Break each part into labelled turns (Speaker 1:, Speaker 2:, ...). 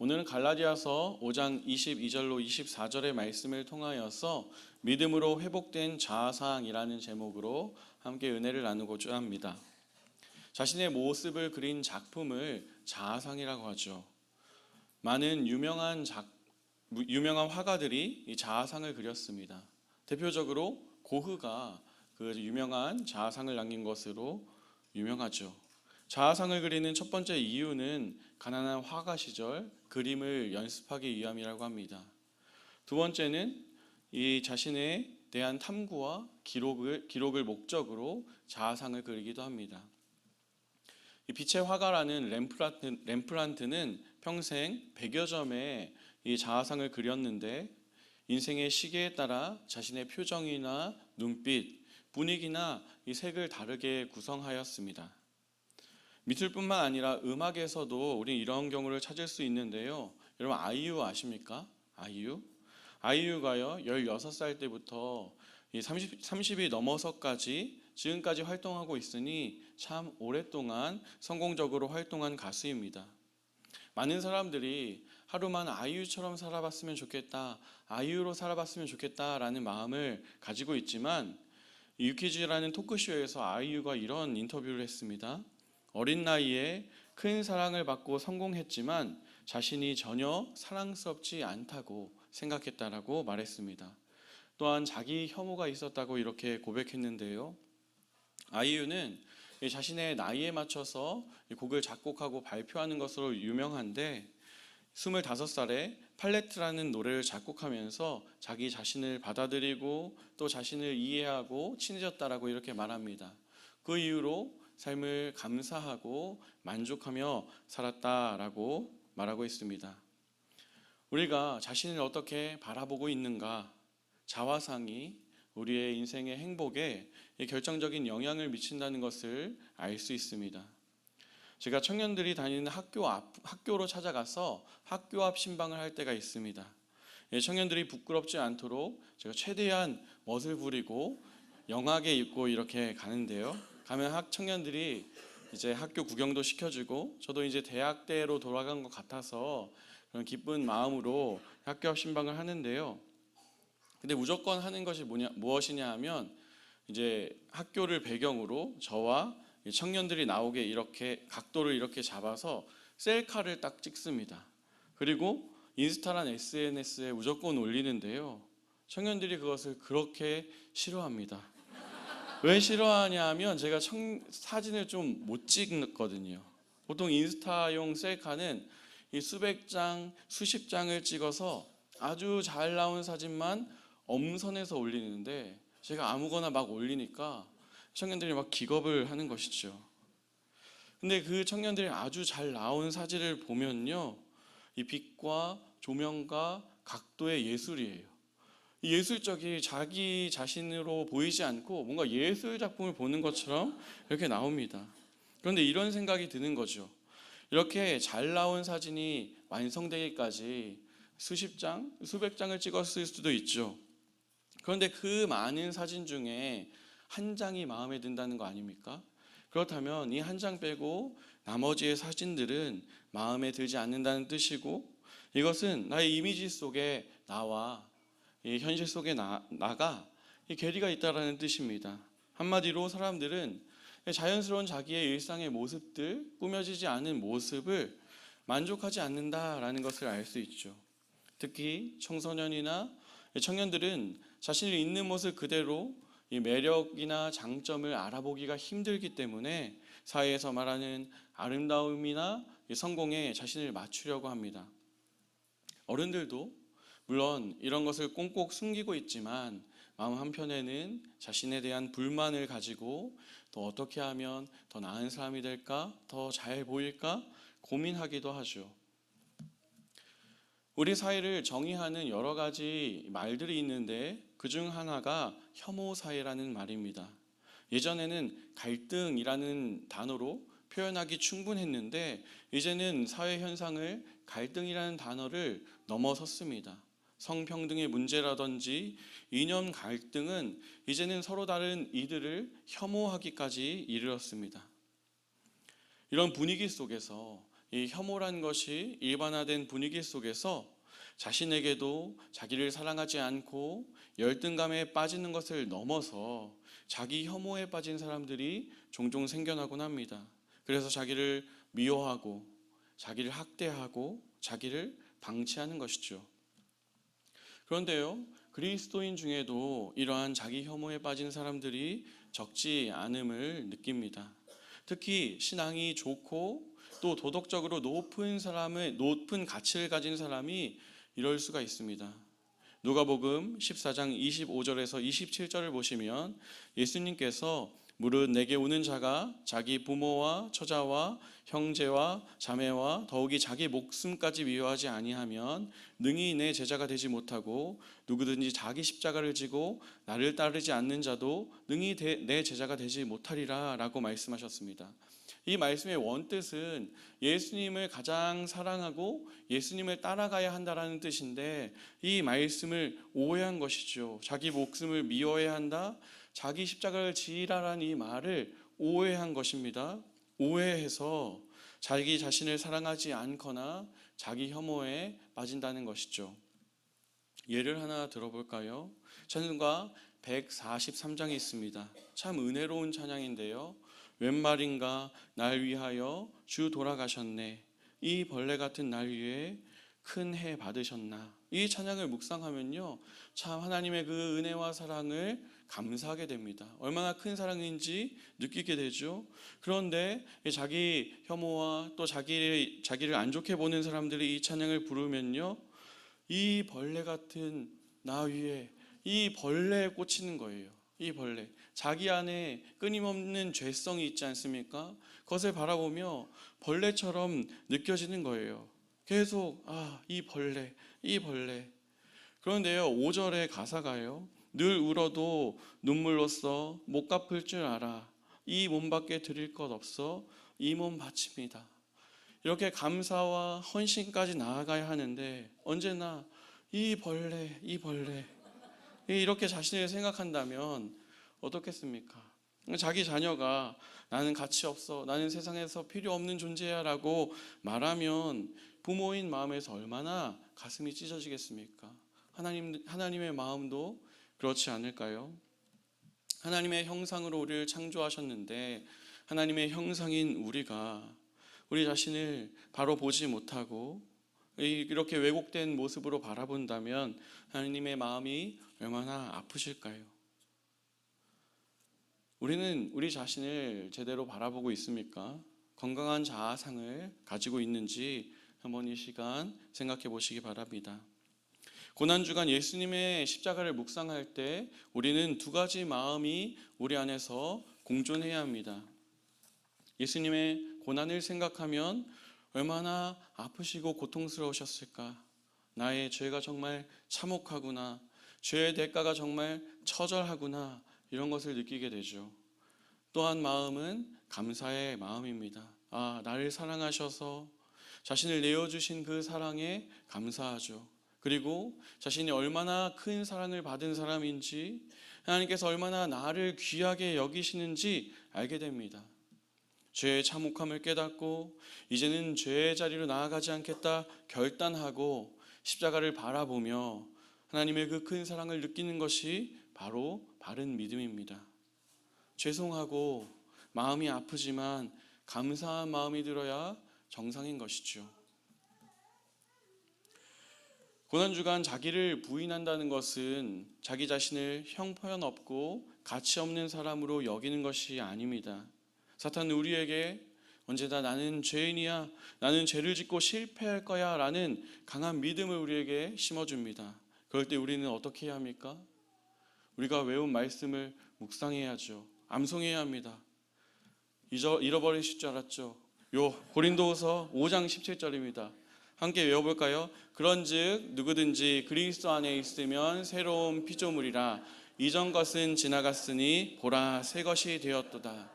Speaker 1: 오늘은 갈라디아서 5장 22절로 24절의 말씀을 통하여서 믿음으로 회복된 자아상이라는 제목으로 함께 은혜를 나누고자 합니다. 자신의 모습을 그린 작품을 자아상이라고 하죠. 많은 유명한 화가들이 이 자아상을 그렸습니다. 대표적으로 고흐가 그 유명한 자아상을 남긴 것으로 유명하죠. 자아상을 그리는 첫 번째 이유는 가난한 화가 시절 그림을 연습하기 위함이라고 합니다. 두 번째는 이 자신에 대한 탐구와 기록을 목적으로 자아상을 그리기도 합니다. 이 빛의 화가라는 렘프란트는 평생 100여 점의 이 자아상을 그렸는데 인생의 시기에 따라 자신의 표정이나 눈빛, 분위기나 이 색을 다르게 구성하였습니다. 미술뿐만 아니라 음악에서도 우린 이런 경우를 찾을 수 있는데요. 여러분 아이유 아십니까? 아이유가요 16살 때부터 30이 넘어서까지 지금까지 활동하고 있으니 참 오랫동안 성공적으로 활동한 가수입니다. 많은 사람들이 하루만 아이유처럼 살아봤으면 좋겠다, 아이유로 살아봤으면 좋겠다라는 마음을 가지고 있지만 유퀴즈라는 토크쇼에서 아이유가 이런 인터뷰를 했습니다. 어린 나이에 큰 사랑을 받고 성공했지만 자신이 전혀 사랑스럽지 않다고 생각했다라고 말했습니다. 또한 자기 혐오가 있었다고 이렇게 고백했는데요. 아이유는 자신의 나이에 맞춰서 곡을 작곡하고 발표하는 것으로 유명한데 25살에 팔레트라는 노래를 작곡하면서 자기 자신을 받아들이고 또 자신을 이해하고 친해졌다라고 이렇게 말합니다. 그 이후로 삶을 감사하고 만족하며 살았다라고 말하고 있습니다. 우리가 자신을 어떻게 바라보고 있는가, 자화상이 우리의 인생의 행복에 결정적인 영향을 미친다는 것을 알 수 있습니다. 제가 청년들이 다니는 학교로 찾아가서 학교 앞 신방을 할 때가 있습니다. 청년들이 부끄럽지 않도록 제가 최대한 멋을 부리고 영하게 입고 이렇게 가는데요. 가면 청년들이 이제 학교 구경도 시켜주고 저도 이제 대학대로 돌아간 것 같아서 그런 기쁜 마음으로 학교 앞 신방을 하는데요. 근데 무조건 하는 것이 무엇이냐 하면 이제 학교를 배경으로 저와 청년들이 나오게 이렇게 각도를 이렇게 잡아서 셀카를 딱 찍습니다. 그리고 인스타란 SNS에 무조건 올리는데요. 청년들이 그것을 그렇게 싫어합니다. 왜 싫어하냐 하면 제가 사진을 좀 못 찍거든요. 보통 인스타용 셀카는 이 수백 장, 수십 장을 찍어서 아주 잘 나온 사진만 엄선해서 올리는데 제가 아무거나 막 올리니까 청년들이 막 기겁을 하는 것이죠. 근데 그 청년들이 아주 잘 나온 사진을 보면요, 이 빛과 조명과 각도의 예술이에요. 이 예술적이 자기 자신으로 보이지 않고 뭔가 예술 작품을 보는 것처럼 이렇게 나옵니다. 그런데 이런 생각이 드는 거죠. 이렇게 잘 나온 사진이 완성되기까지 수십 장, 수백 장을 찍었을 수도 있죠. 그런데 그 많은 사진 중에 한 장이 마음에 든다는 거 아닙니까? 그렇다면 이 한 장 빼고 나머지의 사진들은 마음에 들지 않는다는 뜻이고, 이것은 나의 이미지 속에 나와 이 현실 속에 나가 이 괴리가 있다라는 뜻입니다. 한마디로 사람들은 자연스러운 자기의 일상의 모습들, 꾸며지지 않은 모습을 만족하지 않는다라는 것을 알 수 있죠. 특히 청소년이나 청년들은 자신이 있는 모습 그대로 이 매력이나 장점을 알아보기가 힘들기 때문에 사회에서 말하는 아름다움이나 성공에 자신을 맞추려고 합니다. 어른들도 물론 이런 것을 꽁꽁 숨기고 있지만 마음 한편에는 자신에 대한 불만을 가지고 또 어떻게 하면 더 나은 사람이 될까, 더 잘 보일까 고민하기도 하죠. 우리 사회를 정의하는 여러 가지 말들이 있는데 그중 하나가 혐오 사회라는 말입니다. 예전에는 갈등이라는 단어로 표현하기 충분했는데 이제는 사회 현상을 갈등이라는 단어를 넘어섰습니다. 성평등의 문제라든지 이념 갈등은 이제는 서로 다른 이들을 혐오하기까지 이르렀습니다. 이런 분위기 속에서 이 혐오란 것이 일반화된 분위기 속에서 자신에게도 자기를 사랑하지 않고 열등감에 빠지는 것을 넘어서 자기 혐오에 빠진 사람들이 종종 생겨나곤 합니다. 그래서 자기를 미워하고 자기를 학대하고 자기를 방치하는 것이죠. 그런데요, 그리스도인 중에도 이러한 자기 혐오에 빠진 사람들이 적지 않음을 느낍니다. 특히 신앙이 좋고 또 도덕적으로 높은 가치를 가진 사람이 이럴 수가 있습니다. 누가복음 14장 25절에서 27절을 보시면 예수님께서 무릇 내게 오는 자가 자기 부모와 처자와 형제와 자매와 더욱이 자기 목숨까지 미워하지 아니하면 능히 내 제자가 되지 못하고 누구든지 자기 십자가를 지고 나를 따르지 않는 자도 능히 내 제자가 되지 못하리라 라고 말씀하셨습니다. 이 말씀의 원뜻은 예수님을 가장 사랑하고 예수님을 따라가야 한다라는 뜻인데 이 말씀을 오해한 것이죠. 자기 목숨을 미워해야 한다, 자기 십자가를 지으라라는 이 말을 오해한 것입니다. 오해해서 자기 자신을 사랑하지 않거나 자기 혐오에 빠진다는 것이죠. 예를 하나 들어볼까요? 찬송가 143장이 있습니다. 참 은혜로운 찬양인데요. 웬 말인가 날 위하여 주 돌아가셨네. 이 벌레 같은 날 위에 큰 해 받으셨나. 이 찬양을 묵상하면요, 참 하나님의 그 은혜와 사랑을 감사하게 됩니다. 얼마나 큰 사랑인지 느끼게 되죠. 그런데 자기 혐오와 또 자기를 안 좋게 보는 사람들이 이 찬양을 부르면요, 이 벌레 같은 나 위에 이 벌레에 꽂히는 거예요. 이 벌레, 자기 안에 끊임없는 죄성이 있지 않습니까? 그것을 바라보며 벌레처럼 느껴지는 거예요. 계속 이 벌레, 이 벌레. 그런데요, 5절의 가사가요, 늘 울어도 눈물로써 못 갚을 줄 알아. 이 몸밖에 드릴 것 없어 이 몸 바칩니다. 이렇게 감사와 헌신까지 나아가야 하는데 언제나 이 벌레, 이 벌레, 이렇게 자신을 생각한다면 어떻겠습니까? 자기 자녀가 나는 가치 없어, 나는 세상에서 필요 없는 존재야 라고 말하면 부모인 마음에서 얼마나 가슴이 찢어지겠습니까? 하나님의 마음도 그렇지 않을까요? 하나님의 형상으로 우리를 창조하셨는데 하나님의 형상인 우리가 우리 자신을 바로 보지 못하고 이렇게 왜곡된 모습으로 바라본다면 하나님의 마음이 얼마나 아프실까요? 우리는 우리 자신을 제대로 바라보고 있습니까? 건강한 자아상을 가지고 있는지 한번 이 시간 생각해 보시기 바랍니다. 고난주간 예수님의 십자가를 묵상할 때 우리는 두 가지 마음이 우리 안에서 공존해야 합니다. 예수님의 고난을 생각하면 얼마나 아프시고 고통스러우셨을까? 나의 죄가 정말 참혹하구나. 죄의 대가가 정말 처절하구나. 이런 것을 느끼게 되죠. 또한 마음은 감사의 마음입니다. 나를 사랑하셔서 자신을 내어주신 그 사랑에 감사하죠. 그리고 자신이 얼마나 큰 사랑을 받은 사람인지, 하나님께서 얼마나 나를 귀하게 여기시는지 알게 됩니다. 죄의 참혹함을 깨닫고 이제는 죄의 자리로 나아가지 않겠다 결단하고 십자가를 바라보며 하나님의 그 큰 사랑을 느끼는 것이 바로 바른 믿음입니다. 죄송하고 마음이 아프지만 감사한 마음이 들어야 정상인 것이죠. 고난주간 자기를 부인한다는 것은 자기 자신을 형편없고 가치 없는 사람으로 여기는 것이 아닙니다. 사탄은 우리에게 언제나 나는 죄인이야, 나는 죄를 짓고 실패할 거야 라는 강한 믿음을 우리에게 심어줍니다. 그럴 때 우리는 어떻게 해야 합니까? 우리가 외운 말씀을 묵상해야죠. 암송해야 합니다. 잃어버리실 줄 알았죠? 고린도후서 5장 17절입니다. 함께 외워볼까요? 그런즉 누구든지 그리스도 안에 있으면 새로운 피조물이라. 이전 것은 지나갔으니 보라 새 것이 되었도다.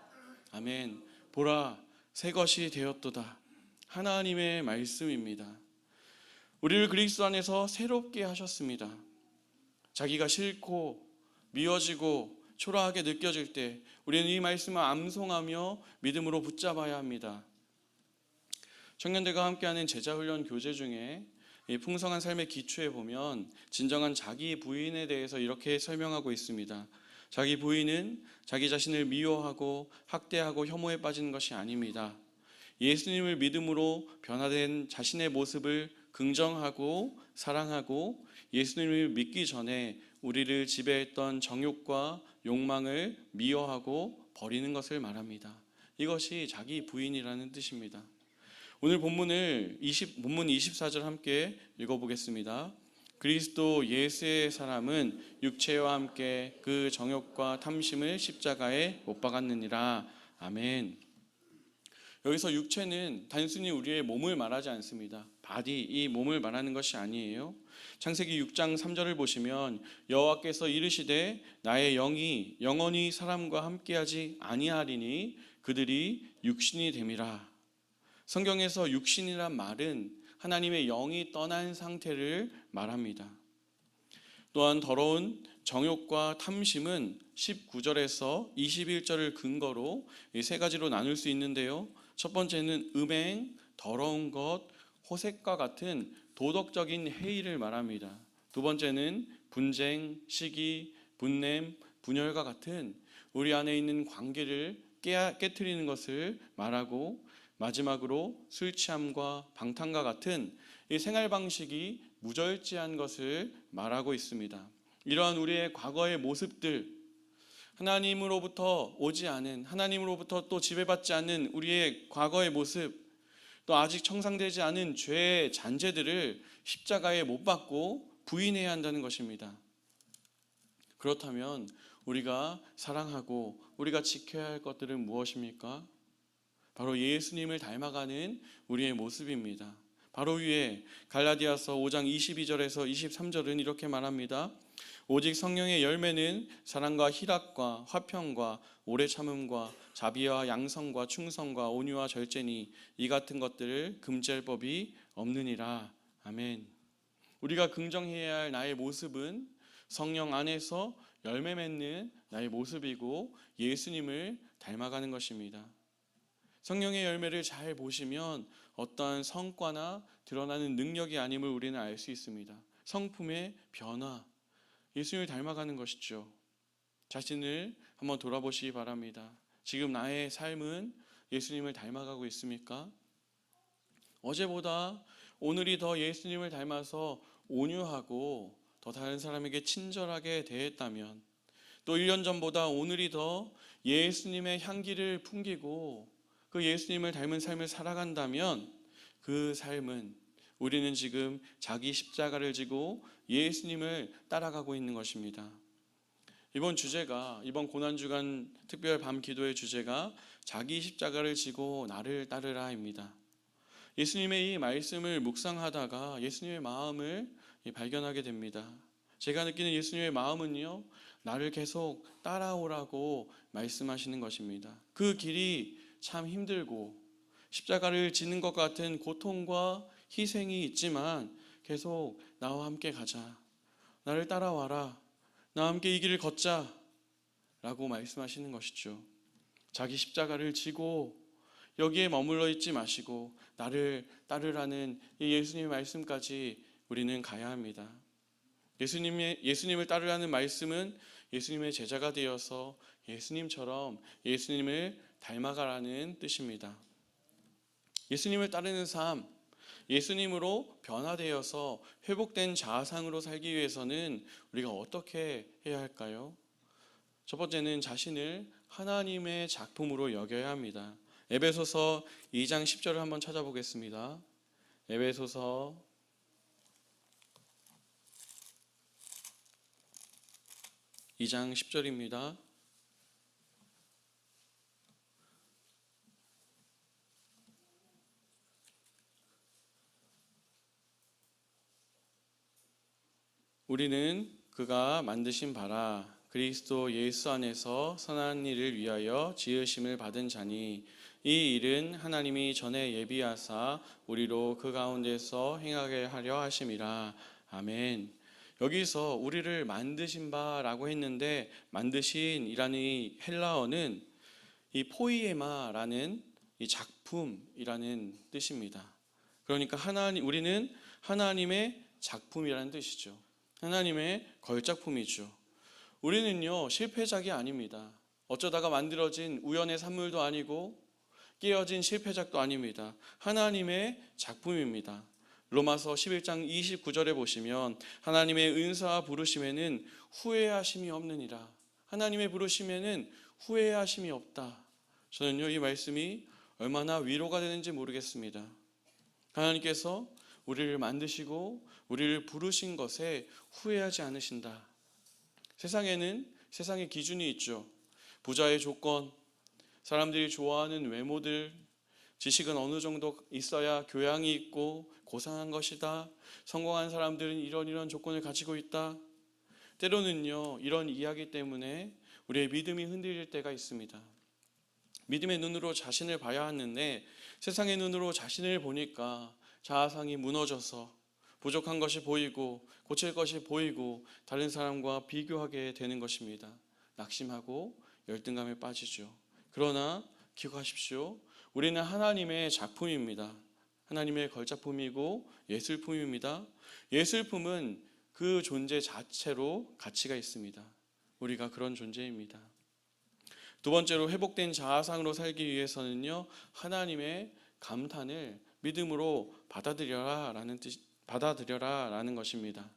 Speaker 1: 아멘. 보라 새 것이 되었도다. 하나님의 말씀입니다. 우리를 그리스도 안에서 새롭게 하셨습니다. 자기가 싫고 미워지고 초라하게 느껴질 때 우리는 이 말씀을 암송하며 믿음으로 붙잡아야 합니다. 청년들과 함께하는 제자훈련 교재 중에 이 풍성한 삶의 기초에 보면 진정한 자기 부인에 대해서 이렇게 설명하고 있습니다. 자기 부인은 자기 자신을 미워하고 학대하고 혐오에 빠지는 것이 아닙니다. 예수님을 믿음으로 변화된 자신의 모습을 긍정하고 사랑하고 예수님을 믿기 전에 우리를 지배했던 정욕과 욕망을 미워하고 버리는 것을 말합니다. 이것이 자기 부인이라는 뜻입니다. 오늘 본문 24절 함께 읽어보겠습니다. 그리스도 예수의 사람은 육체와 함께 그 정욕과 탐심을 십자가에 못 박았느니라. 아멘. 여기서 육체는 단순히 우리의 몸을 말하지 않습니다. 바디, 이 몸을 말하는 것이 아니에요. 창세기 6장 3절을 보시면 여호와께서 이르시되 나의 영이 영원히 사람과 함께하지 아니하리니 그들이 육신이 됨이라. 성경에서 육신이란 말은 하나님의 영이 떠난 상태를 말합니다. 또한 더러운 정욕과 탐심은 19절에서 21절을 근거로 이 세 가지로 나눌 수 있는데요. 첫 번째는 음행, 더러운 것, 호색과 같은 도덕적인 해이를 말합니다. 두 번째는 분쟁, 시기, 분냄, 분열과 같은 우리 안에 있는 관계를 깨트리는 것을 말하고, 마지막으로 술 취함과 방탕과 같은 이 생활 방식이 무절제한 것을 말하고 있습니다. 이러한 우리의 과거의 모습들, 하나님으로부터 오지 않은, 하나님으로부터 또 지배받지 않는 우리의 과거의 모습, 또 아직 청산되지 않은 죄의 잔재들을 십자가에 못 박고 부인해야 한다는 것입니다. 그렇다면 우리가 사랑하고 우리가 지켜야 할 것들은 무엇입니까? 바로 예수님을 닮아가는 우리의 모습입니다. 바로 위에 갈라디아서 5장 22절에서 23절은 이렇게 말합니다. 오직 성령의 열매는 사랑과 희락과 화평과 오래 참음과 자비와 양성과 충성과 온유와 절제니 이 같은 것들을 금지할 법이 없느니라. 아멘. 우리가 긍정해야 할 나의 모습은 성령 안에서 열매 맺는 나의 모습이고 예수님을 닮아가는 것입니다. 성령의 열매를 잘 보시면 어떠한 성과나 드러나는 능력이 아님을 우리는 알 수 있습니다. 성품의 변화, 예수님을 닮아가는 것이죠. 자신을 한번 돌아보시기 바랍니다. 지금 나의 삶은 예수님을 닮아가고 있습니까? 어제보다 오늘이 더 예수님을 닮아서 온유하고 더 다른 사람에게 친절하게 대했다면, 또 1년 전보다 오늘이 더 예수님의 향기를 풍기고 그 예수님을 닮은 삶을 살아간다면 그 삶은 우리는 지금 자기 십자가를 지고 예수님을 따라가고 있는 것입니다. 이번 고난주간 특별 밤 기도의 주제가 자기 십자가를 지고 나를 따르라입니다. 예수님의 이 말씀을 묵상하다가 예수님의 마음을 발견하게 됩니다. 제가 느끼는 예수님의 마음은요, 나를 계속 따라오라고 말씀하시는 것입니다. 그 길이 참 힘들고 십자가를 지는 것 같은 고통과 희생이 있지만 계속 나와 함께 가자, 나를 따라와라, 나와 함께 이 길을 걷자 라고 말씀하시는 것이죠. 자기 십자가를 지고 여기에 머물러 있지 마시고 나를 따르라는 이 예수님의 말씀까지 우리는 가야 합니다. 예수님을 따르라는 말씀은 예수님의 제자가 되어서 예수님처럼 예수님을 닮아가라는 뜻입니다. 예수님을 따르는 삶, 예수님으로 변화되어서 회복된 자아상으로 살기 위해서는 우리가 어떻게 해야 할까요? 첫 번째는 자신을 하나님의 작품으로 여겨야 합니다. 에베소서 2장 10절을 한번 찾아보겠습니다. 에베소서 2장 10절입니다. 우리는 그가 만드신 바라 그리스도 예수 안에서 선한 일을 위하여 지으심을 받은 자니 이 일은 하나님이 전에 예비하사 우리로 그 가운데서 행하게 하려 하심이라. 아멘. 여기서 우리를 만드신 바라고 했는데 만드신이라는 이 헬라어는 이 포이에마라는 이 작품이라는 뜻입니다. 그러니까 우리는 하나님의 작품이라는 뜻이죠. 하나님의 걸작품이죠. 우리는요, 실패작이 아닙니다. 어쩌다가 만들어진 우연의 산물도 아니고 깨어진 실패작도 아닙니다. 하나님의 작품입니다. 로마서 11장 29절에 보시면 하나님의 은사와 부르심에는 후회하심이 없느니라. 하나님의 부르심에는 후회하심이 없다. 저는요, 이 말씀이 얼마나 위로가 되는지 모르겠습니다. 하나님께서 우리를 만드시고 우리를 부르신 것에 후회하지 않으신다. 세상에는 세상의 기준이 있죠. 부자의 조건, 사람들이 좋아하는 외모들, 지식은 어느 정도 있어야 교양이 있고 고상한 것이다. 성공한 사람들은 이런 조건을 가지고 있다. 때로는요, 이런 이야기 때문에 우리의 믿음이 흔들릴 때가 있습니다. 믿음의 눈으로 자신을 봐야 하는데 세상의 눈으로 자신을 보니까 자아상이 무너져서 부족한 것이 보이고 고칠 것이 보이고 다른 사람과 비교하게 되는 것입니다. 낙심하고 열등감에 빠지죠. 그러나 기억하십시오. 우리는 하나님의 작품입니다. 하나님의 걸작품이고 예술품입니다. 예술품은 그 존재 자체로 가치가 있습니다. 우리가 그런 존재입니다. 두 번째로 회복된 자아상으로 살기 위해서는요, 하나님의 감탄을 믿음으로 받아들여라라는 것입니다.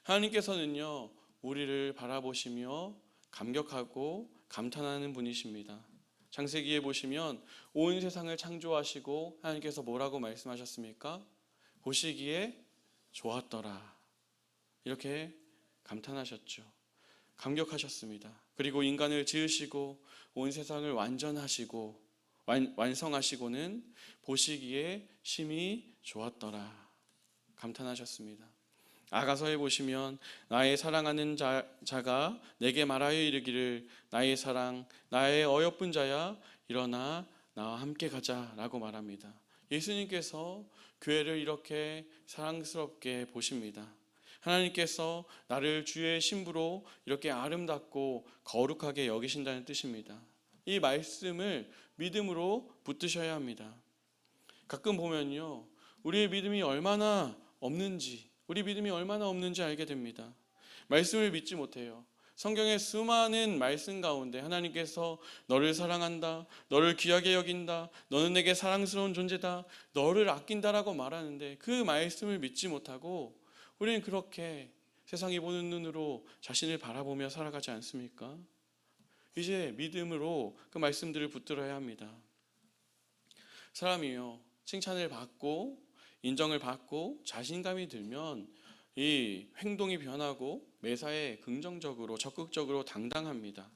Speaker 1: 하나님께서는요, 우리를 바라보시며 감격하고 감탄하는 분이십니다. 창세기에 보시면 온 세상을 창조하시고 하나님께서 뭐라고 말씀하셨습니까? 보시기에 좋았더라. 이렇게 감탄하셨죠. 감격하셨습니다. 그리고 인간을 지으시고 온 세상을 완성하시고는 보시기에 심히 좋았더라. 감탄하셨습니다. 아가서에 보시면 나의 사랑하는 자가 내게 말하여 이르기를 나의 사랑 나의 어여쁜 자야 일어나 나와 함께 가자라고 말합니다. 예수님께서 교회를 이렇게 사랑스럽게 보십니다. 하나님께서 나를 주의 신부로 이렇게 아름답고 거룩하게 여기신다는 뜻입니다. 이 말씀을 믿음으로 붙드셔야 합니다. 가끔 보면요, 우리의 믿음이 얼마나 없는지 알게 됩니다. 말씀을 믿지 못해요. 성경의 수많은 말씀 가운데 하나님께서 너를 사랑한다, 너를 귀하게 여긴다, 너는 내게 사랑스러운 존재다, 너를 아낀다라고 말하는데 그 말씀을 믿지 못하고 우리는 그렇게 세상이 보는 눈으로 자신을 바라보며 살아가지 않습니까? 이제 믿음으로 그 말씀들을 붙들어야 합니다. 사람이요, 칭찬을 받고 인정을 받고 자신감이 들면 이 행동이 변하고 매사에 긍정적으로 적극적으로 당당합니다.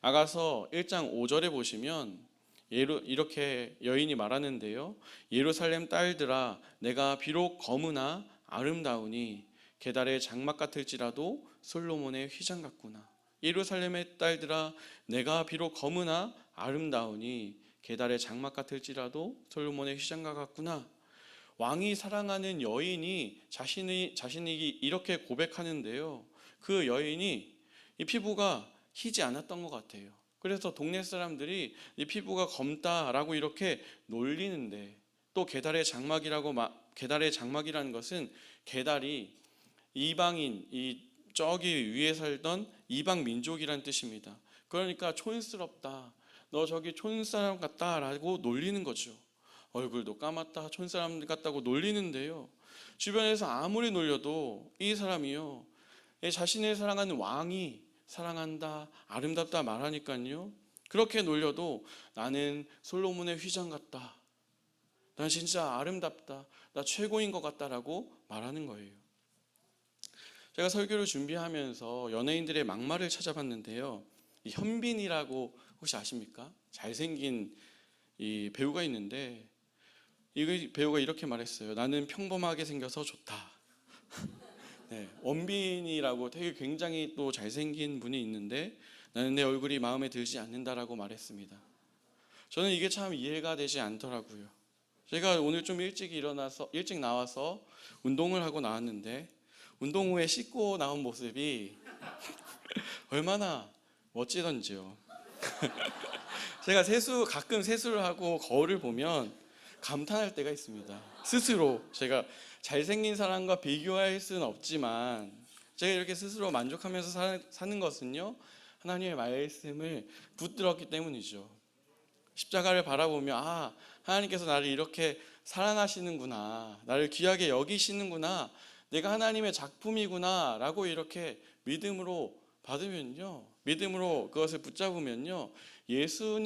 Speaker 1: 아가서 1장 5절에 보시면 이렇게 여인이 말하는데요. 예루살렘 딸들아 내가 비록 검으나 아름다우니 게달의 장막 같을지라도 솔로몬의 휘장 같구나. 예루살렘의 딸들아 내가 비록 검으나 아름다우니 게달의 장막 같을지라도 솔로몬의 휘장과 같구나. 왕이 사랑하는 여인이 자신이 이렇게 고백하는데요. 그 여인이 이 피부가 희지 않았던 것 같아요. 그래서 동네 사람들이 이 피부가 검다라고 이렇게 놀리는데 또 게달의 장막이라는 것은 게달이 이방인 저기 위에 살던 이방 민족이란 뜻입니다. 그러니까 촌스럽다. 너 저기 촌사람 같다라고 놀리는 거죠. 얼굴도 까맣다, 촌사람 같다고 놀리는데요. 주변에서 아무리 놀려도 이 사람이요, 자신을 사랑하는 왕이 사랑한다, 아름답다 말하니까요. 그렇게 놀려도 나는 솔로몬의 휘장 같다. 난 진짜 아름답다. 나 최고인 것 같다라고 말하는 거예요. 제가 설교를 준비하면서 연예인들의 막말을 찾아봤는데요. 이 현빈이라고 혹시 아십니까? 잘생긴 이 배우가 있는데 이 배우가 이렇게 말했어요. 나는 평범하게 생겨서 좋다. 네, 원빈이라고 되게 굉장히 또 잘생긴 분이 있는데 나는 내 얼굴이 마음에 들지 않는다라고 말했습니다. 저는 이게 참 이해가 되지 않더라고요. 제가 오늘 좀 일찍 나와서 운동을 하고 나왔는데 운동 후에 씻고 나온 모습이 얼마나 멋지던지요. 제가 가끔 세수를 하고 거울을 보면 감탄할 때가 있습니다. 스스로 제가 잘생긴 사람과 비교할 수는 없지만 제가 이렇게 스스로 만족하면서 사는 것은요, 하나님의 말씀을 붙들었기 때문이죠. 십자가를 바라보며 하나님께서 나를 이렇게 사랑하시는구나, 나를 귀하게 여기시는구나, 내가 하나님의 작품이구나 라고 이렇게 믿음으로 받으면요, 믿음으로 그것을 붙잡으면요, 예수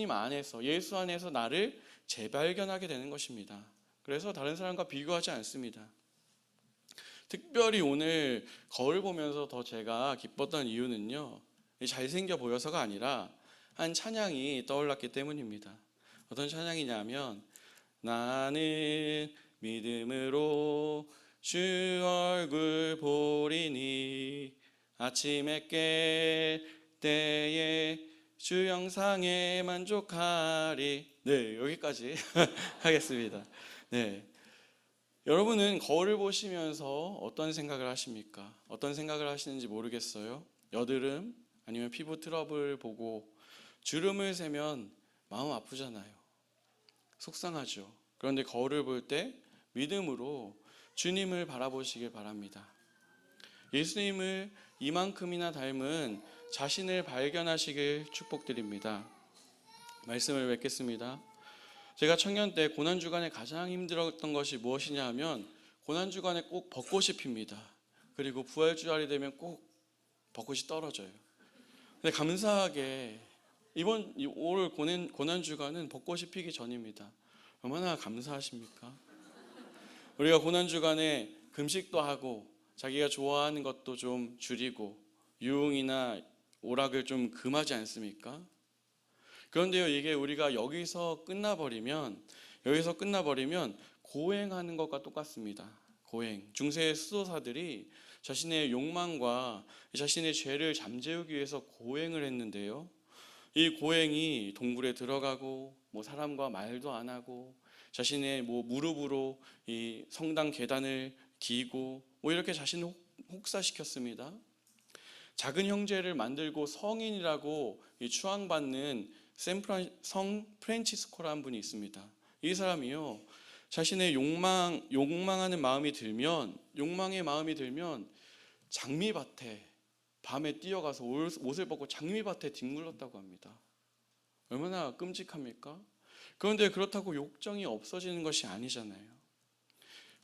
Speaker 1: 안에서 나를 재발견하게 되는 것입니다. 그래서 다른 사람과 비교하지 않습니다. 특별히 오늘 거울 보면서 더 제가 기뻤던 이유는요, 잘생겨 보여서가 아니라 한 찬양이 떠올랐기 때문입니다. 어떤 찬양이냐면, 나는 믿음으로 주 얼굴 보리니 아침에 깰 때에 주 영상에 만족하리. 네, 여기까지 하겠습니다. 네, 여러분은 거울을 보시면서 어떤 생각을 하십니까? 어떤 생각을 하시는지 모르겠어요. 여드름 아니면 피부 트러블 보고 주름을 세면 마음 아프잖아요. 속상하죠. 그런데 거울을 볼 때 믿음으로 주님을 바라보시길 바랍니다. 예수님을 이만큼이나 닮은 자신을 발견하시길 축복드립니다. 말씀을 뵙겠습니다. 제가 청년 때 고난주간에 가장 힘들었던 것이 무엇이냐 하면, 고난주간에 꼭 벚꽃이 핍니다. 그리고 부활주일이 되면 꼭 벚꽃이 떨어져요. 근데 감사하게 올 고난주간은 벚꽃이 피기 전입니다. 얼마나 감사하십니까? 우리가 고난주간에 금식도 하고 자기가 좋아하는 것도 좀 줄이고 유흥이나 오락을 좀 금하지 않습니까? 그런데요, 이게 우리가 여기서 끝나버리면 고행하는 것과 똑같습니다. 고행. 중세의 수도사들이 자신의 욕망과 자신의 죄를 잠재우기 위해서 고행을 했는데요, 이 고행이 동굴에 들어가고 사람과 말도 안 하고 자신의 무릎으로 이 성당 계단을 기고 이렇게 자신을 혹사시켰습니다. 작은 형제를 만들고 성인이라고 추앙받는 성 프란치스코라는 분이 있습니다. 이 사람이요, 자신의 욕망의 마음이 들면 장미밭에 밤에 뛰어가서 옷을 벗고 장미밭에 뒹굴렀다고 합니다. 얼마나 끔찍합니까? 그런데 그렇다고 욕정이 없어지는 것이 아니잖아요.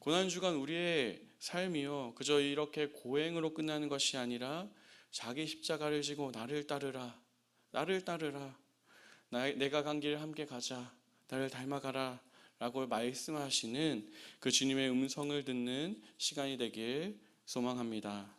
Speaker 1: 고난주간 우리의 삶이요, 그저 이렇게 고행으로 끝나는 것이 아니라 자기 십자가를 지고 나를 따르라, 내가 간 길 함께 가자, 나를 닮아가라 라고 말씀하시는 그 주님의 음성을 듣는 시간이 되길 소망합니다.